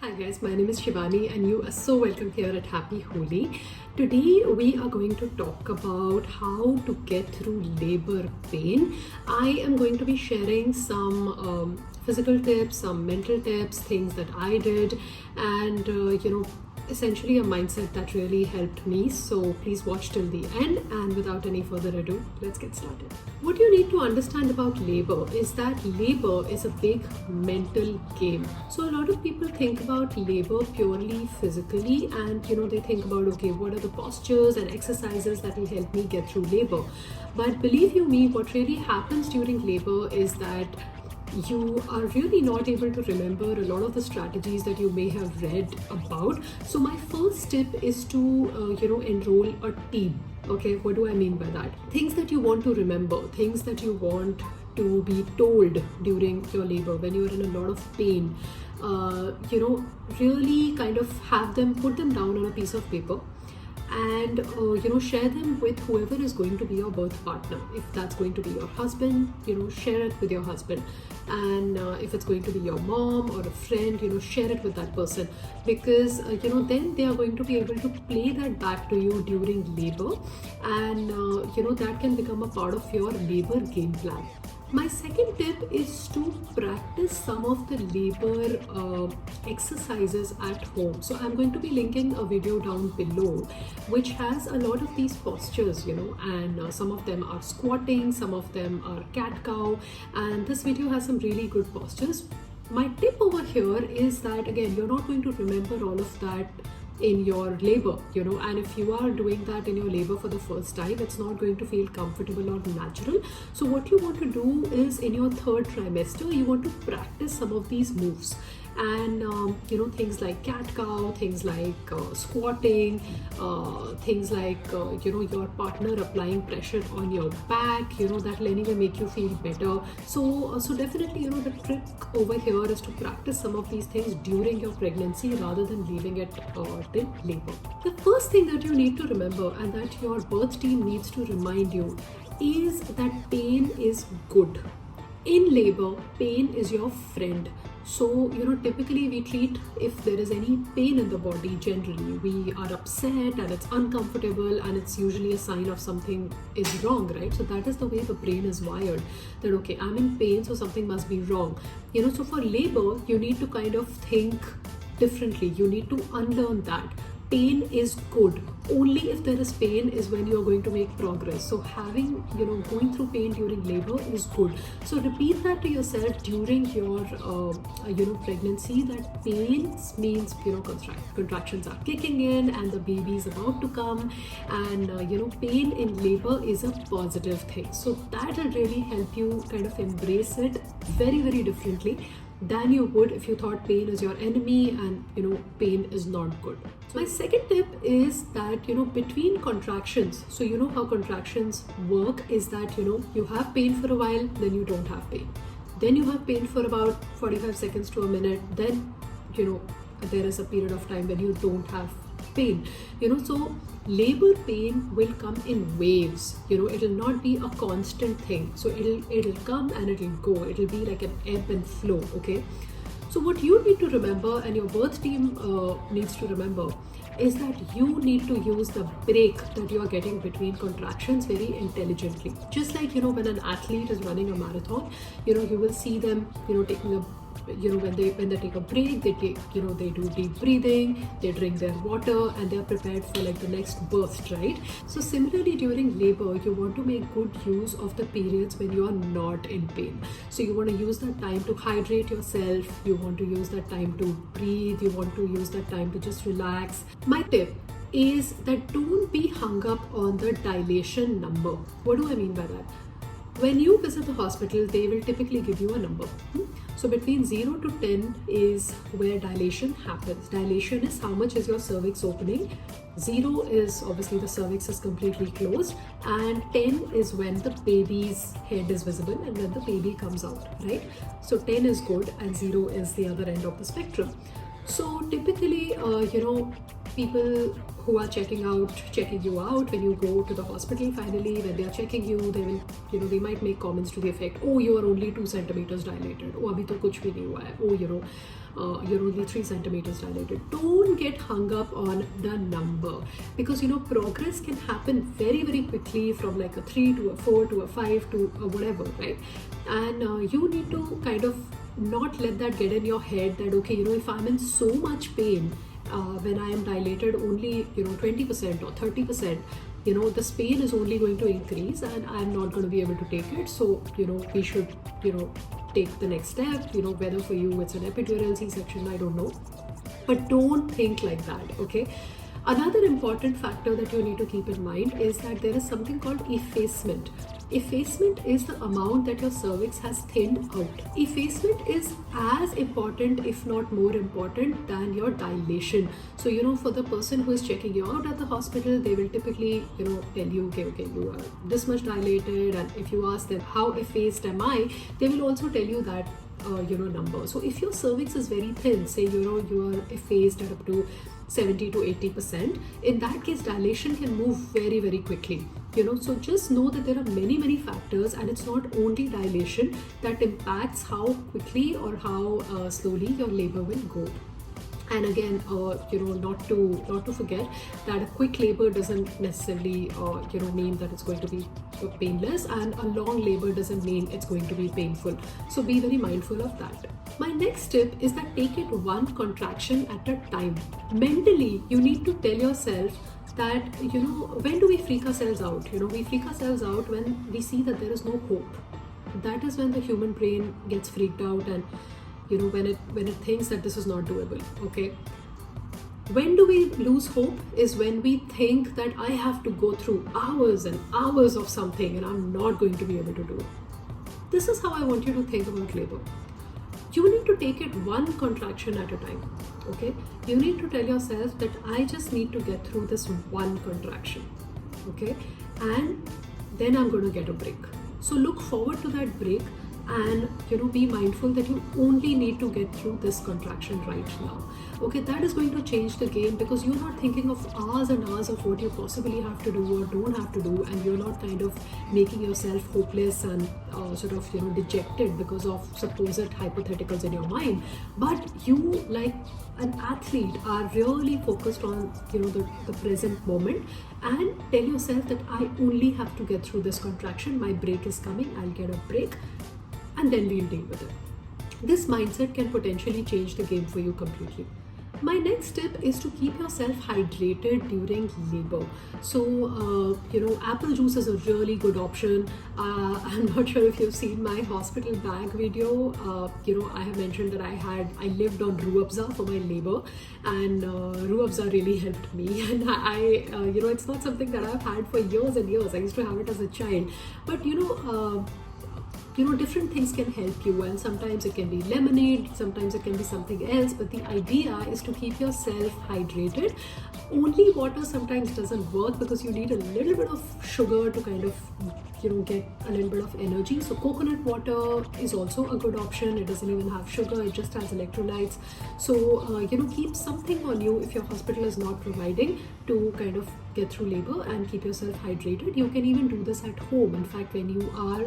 Hi guys, my name is Shivani and you are so welcome here at Happy Holi. Today we are going to talk about how to get through labor pain. I am going to be sharing some physical tips, some mental tips, things that I did, and essentially a mindset that really helped me. So please watch till the end, and without any further ado, let's get started. What you need to understand about labor is that labor is a big mental game. So a lot of people think about labor purely physically, and they think about, okay, what are the postures and exercises that will help me get through labor. But believe you me, what really happens during labor is that you are really not able to remember a lot of the strategies that you may have read about. So my first tip is to enroll a team. Okay, what do I mean by that? Things that you want to remember, things that you want to be told during your labor when you're in a lot of pain. Really kind of put them down on a piece of paper, and share them with whoever is going to be your birth partner. If that's going to be your husband, share it with your husband, and if it's going to be your mom or a friend, share it with that person, because then they are going to be able to play that back to you during labor, and that can become a part of your labor game plan. My second tip is to practice some of the labor exercises at home. So I'm going to be linking a video down below which has a lot of these postures, and some of them are squatting, some of them are cat-cow, and this video has some really good postures. My tip over here is that, again, you're not going to remember all of that in your labor, and if you are doing that in your labor for the first time, it's not going to feel comfortable or natural. So what you want to do is, in your third trimester, you want to practice some of these moves, and things like cat-cow, things like squatting, things like your partner applying pressure on your back, that will anyway make you feel better. So definitely, the trick over here is to practice some of these things during your pregnancy rather than leaving it till labor. The first thing that you need to remember, and that your birth team needs to remind you, is that pain is good. In labor, pain is your friend. So, typically we treat, if there is any pain in the body, generally we are upset and it's uncomfortable, and it's usually a sign of something is wrong, right? So that is the way the brain is wired, that okay, I'm in pain, so something must be wrong. So for labor, you need to kind of think differently. You need to unlearn that. Pain is good. Only if there is pain is when you are going to make progress. So having, going through pain during labor is good. So repeat that to yourself during your, pregnancy, that pain means, contractions are kicking in and the baby is about to come, and, pain in labor is a positive thing. So that will really help you kind of embrace it very, very differently than you would if you thought pain is your enemy and pain is not good. So my second tip is that between contractions, so how contractions work is that you have pain for a while, then you don't have pain, then you have pain for about 45 seconds to a minute, then there is a period of time when you don't have pain. So labor pain will come in waves. It will not be a constant thing. So it'll come and it'll go. It'll be like an ebb and flow. Okay. So what you need to remember, and your birth team needs to remember, is that you need to use the break that you are getting between contractions very intelligently. Just like when an athlete is running a marathon, you will see them taking a when they take a break, they take they do deep breathing, they drink their water, and they're prepared for like the next burst, right? So similarly, during labor, you want to make good use of the periods when you are not in pain. So you want to use that time to hydrate yourself, you want to use that time to breathe, you want to use that time to just relax. My tip is that don't be hung up on the dilation number. What do I mean by that? When you visit the hospital, they will typically give you a number. So between 0 to 10 is where dilation happens. Dilation is how much is your cervix opening. 0 is obviously the cervix is completely closed, and 10 is when the baby's head is visible and when the baby comes out, right? So 10 is good and 0 is the other end of the spectrum. So typically, people who are checking you out when you go to the hospital, finally, when they are checking you, they will, they might make comments to the effect, oh, you are only 2 centimeters dilated, oh, abhi to kuch bhi nahi hua hai, oh, only 3 centimeters dilated. Don't get hung up on the number, because progress can happen very, very quickly from like a 3 to a 4 to a 5 to a whatever, right? And you need to kind of not let that get in your head that, okay, if I'm in so much pain when I am dilated only 20% or 30%, this pain is only going to increase and I'm not going to be able to take it. So we should take the next step, whether for you it's an epidural, C-section, I don't know, but don't think like that, okay? Another important factor that you need to keep in mind is that there is something called effacement. Effacement is the amount that your cervix has thinned out. Effacement is as important, if not more important, than your dilation. So, for the person who is checking you out at the hospital, they will typically, tell you, okay, you are this much dilated. And if you ask them, how effaced am I? They will also tell you that, number. So if your cervix is very thin, say, you are effaced at up to 70 to 80%, in that case, dilation can move very, very quickly. So just know that there are many, many factors, and it's not only dilation that impacts how quickly or how slowly your labor will go. And again, not to forget that a quick labor doesn't necessarily, mean that it's going to be painless, and a long labor doesn't mean it's going to be painful. So be very mindful of that. My next tip is that take it one contraction at a time. Mentally, you need to tell yourself that, when do we freak ourselves out? We freak ourselves out when we see that there is no hope. That is when the human brain gets freaked out, and when it thinks that this is not doable, okay? When do we lose hope is when we think that I have to go through hours and hours of something and I'm not going to be able to do it. This is how I want you to think about labor. You need to take it one contraction at a time, okay? You need to tell yourself that I just need to get through this one contraction, okay? And then I'm going to get a break. So look forward to that break, and be mindful that you only need to get through this contraction right now, okay? That is going to change the game, because you're not thinking of hours and hours of what you possibly have to do or don't have to do, and you're not kind of making yourself hopeless and dejected because of supposed hypotheticals in your mind. But you, like an athlete, are really focused on the present moment, and tell yourself that I only have to get through this contraction, my break is coming, I'll get a break, and then we'll deal with it. This mindset can potentially change the game for you completely. My next tip is to keep yourself hydrated during labor. So, apple juice is a really good option. I'm not sure if you've seen my hospital bag video. I have mentioned that I lived on Ruabza for my labor, and Ruabza really helped me. And I it's not something that I've had for years and years. I used to have it as a child. But, different things can help you, and sometimes it can be lemonade, sometimes it can be something else, but the idea is to keep yourself hydrated. Only water sometimes doesn't work, because you need a little bit of sugar to kind of get a little bit of energy. So coconut water is also a good option. It doesn't even have sugar, it just has electrolytes. So keep something on you if your hospital is not providing, to kind of get through labor and keep yourself hydrated. You can even do this at home. In fact, when you are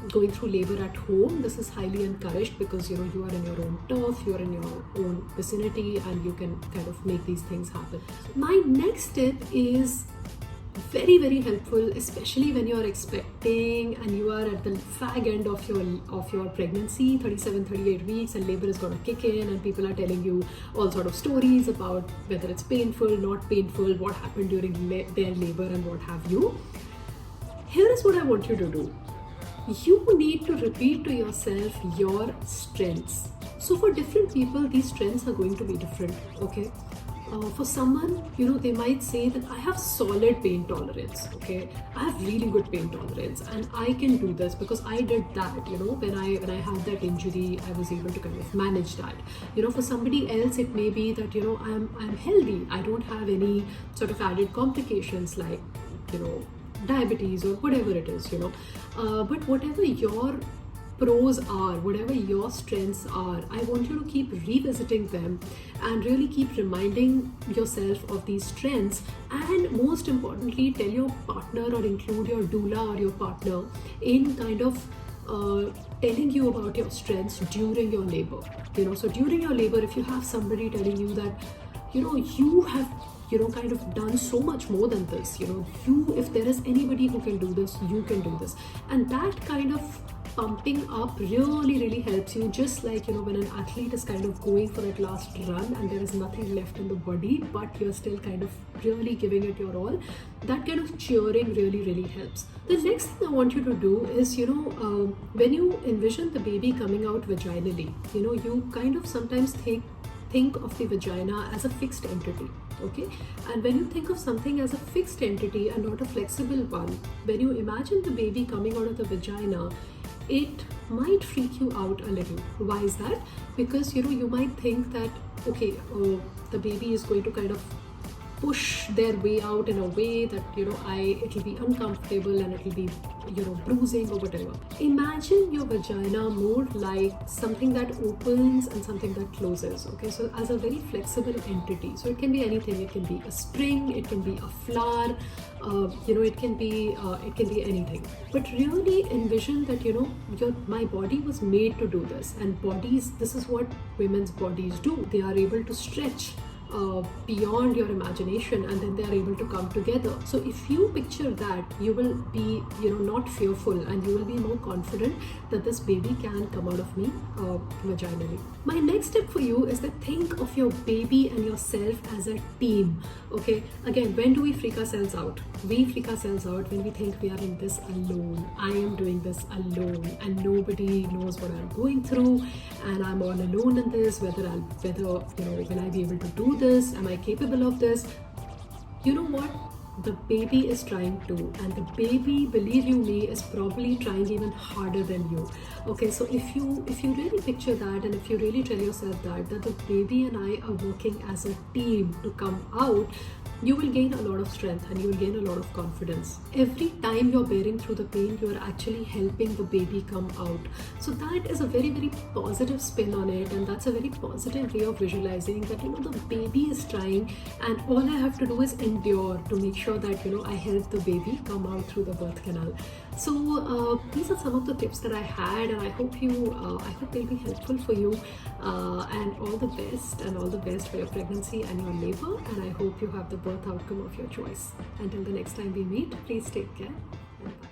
going through labor at home, this is highly encouraged, because you are in your own turf, you are in your own vicinity, and you can kind of make these things happen. My next tip is very, very helpful, especially when you're expecting and you are at the fag end of your pregnancy, 37, 38 weeks, and labor is going to kick in, and people are telling you all sort of stories about whether it's painful, not painful, what happened during their labor, and what have you. Here is what I want you to do. You need to repeat to yourself your strengths. So for different people, these strengths are going to be different, okay? For someone, they might say that I have solid pain tolerance, okay? I have really good pain tolerance, and I can do this because I did that, when I had that injury, I was able to kind of manage that. For somebody else, it may be that, I'm healthy. I don't have any sort of added complications like, diabetes or whatever it is, but whatever your pros are, whatever your strengths are, I want you to keep revisiting them and really keep reminding yourself of these strengths, and most importantly, tell your partner or include your doula or your partner in kind of telling you about your strengths during your labor. So during your labor, if you have somebody telling you that, you have, kind of done so much more than this, if there is anybody who can do this, you can do this. And that kind of pumping up really helps you, just like when an athlete is kind of going for that last run and there is nothing left in the body, but you're still kind of really giving it your all. That kind of cheering really helps. The next thing I want you to do is, when you envision the baby coming out vaginally, you kind of sometimes think of the vagina as a fixed entity. Okay, and when you think of something as a fixed entity and not a flexible one, when you imagine the baby coming out of the vagina, it might freak you out a little. Why is that? Because you might think that, okay, the baby is going to kind of push their way out in a way that it'll be uncomfortable and it'll be bruising or whatever. Imagine your vagina more like something that opens and something that closes. Okay, so as a very flexible entity. So it can be anything. It can be a spring, it can be a flower, it can be anything. But really envision that my body was made to do this, and bodies, this is what women's bodies do. They are able to stretch beyond your imagination, and then they are able to come together. So if you picture that, you will be not fearful, and you will be more confident that this baby can come out of me vaginally. My next step for you is that think of your baby and yourself as a team. Okay, again, when do we freak ourselves out? We freak ourselves out when we think we are in this alone. I am doing this alone and nobody knows what I'm going through, and I'm all alone in this. Whether will I be able to do this? Am I capable of this? You know what? The baby is trying to, and the baby, believe you me, is probably trying even harder than you. Okay, so if you really picture that, and if you really tell yourself that the baby and I are working as a team to come out, you will gain a lot of strength and you will gain a lot of confidence. Every time you're bearing through the pain, you're actually helping the baby come out. So that is a very positive spin on it, and that's a very positive way of visualizing that the baby is trying, and all I have to do is endure to make sure that I help the baby come out through the birth canal. So these are some of the tips that I had, and I hope they'll be helpful for you, and all the best for your pregnancy and your labor, and I hope you have the birth outcome of your choice. Until the next time we meet, please take care and bye.